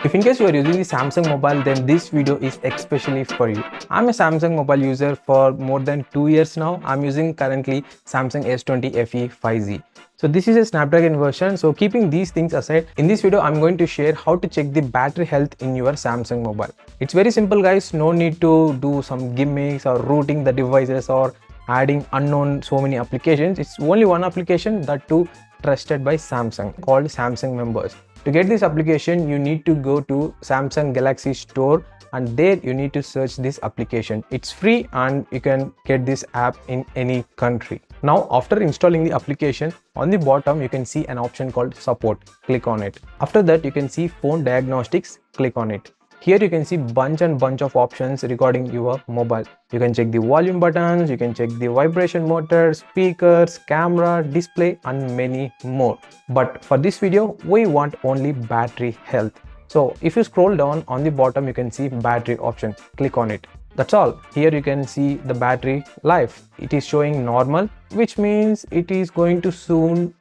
If in case you are using the Samsung mobile, then this video is especially for you. I'm a Samsung mobile user for more than 2 years now. I'm using currently Samsung S20 FE 5G. So this is a Snapdragon version. So keeping these things aside, in this video I'm going to share how to check the battery health in your Samsung mobile. It's very simple guys, no need to do some gimmicks or rooting the devices or adding unknown so many applications. It's only one application, that too trusted by Samsung, called Samsung Members. To get this application, you need to go to Samsung Galaxy Store, and there you need to search this application. It's free and you can get this app in any country. Now after installing the application, on the bottom you can see an option called support. Click on it. After that you can see phone diagnostics. Click on it. Here you can see bunch of options regarding your mobile. You can check the volume buttons, you can check the vibration motor, speakers, camera, display and many more. But for this video, we want only battery health. So if you scroll down on the bottom, you can see battery option. Click on it. That's all. Here you can see the battery life. It is showing normal, which means it is going to soon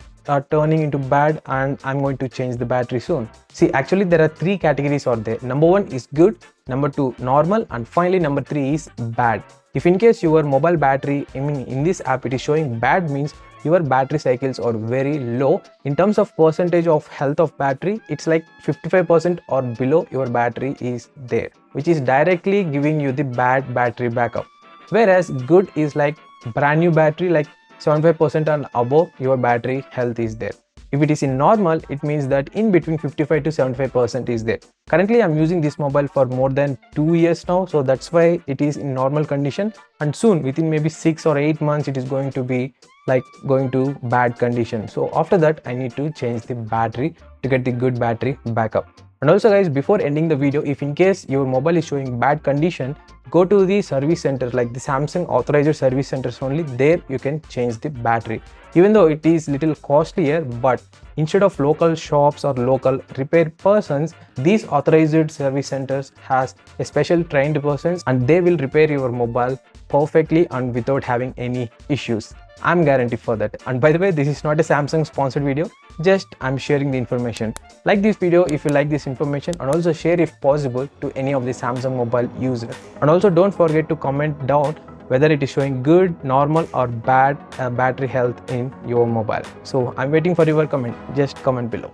turning into bad, and I'm going to change the battery soon. See, actually there are 3 categories are there. Number 1 is good, number 2 normal, and finally number 3 is bad. If in case your mobile battery, in this app it is showing bad, means your battery cycles are very low. In terms of percentage of health of battery, it's like 55% or below your battery is there, which is directly giving you the bad battery backup. Whereas good is like brand new battery, like 75% and above your battery health is there. If it is in normal, it means that in between 55 to 75% is there. Currently I'm using this mobile for more than 2 years now, so that's why it is in normal condition, and soon within maybe 6 or 8 months it is going to be like going to bad condition. So after that I need to change the battery to get the good battery backup. And also guys, before ending the video, if in case your mobile is showing bad condition, go to the service center, like the Samsung authorized service centers only. There you can change the battery. Even though it is little costlier, but instead of local shops or local repair persons, these authorized service centers has a special trained persons, and they will repair your mobile perfectly and without having any issues. I'm guaranteed for that. And by the way, this is not a Samsung sponsored video, just I'm sharing the information. Like this video if you like this information, and also share if possible to any of the Samsung mobile user. And also don't forget to comment down whether it is showing good, normal or bad battery health in your mobile. So I'm waiting for your comment. Just comment below.